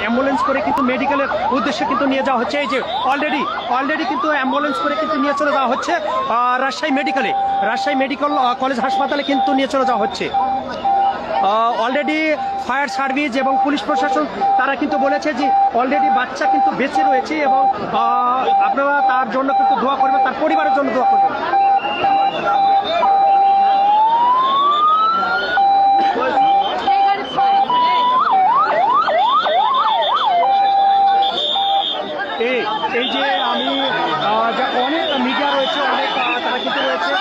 Ambulance করে কিন্তু মেডিকেলের উদ্দেশ্যে কিন্তু নিয়ে যাওয়া হচ্ছে। এই যে অলরেডি কিন্তু অ্যাম্বুলেন্স করে কিন্তু নিয়ে চলে যাওয়া হচ্ছে রাজশাহী মেডিকেল কলেজ হাসপাতালে কিন্তু নিয়ে চলে যাওয়া হচ্ছে। অলরেডি ফায়ার সার্ভিস এবং পুলিশ প্রশাসন তারা কিন্তু বলেছে যে অলরেডি বাচ্চা কিন্তু বেঁচে রয়েছে এবং আপনারা তার জন্য কিন্তু দোয়া করবেন, তার পরিবারের জন্য দোয়া করবেন। এই যে আমি অনেক মিডিয়া রয়েছে, অনেক তারা কিন্তু রয়েছে।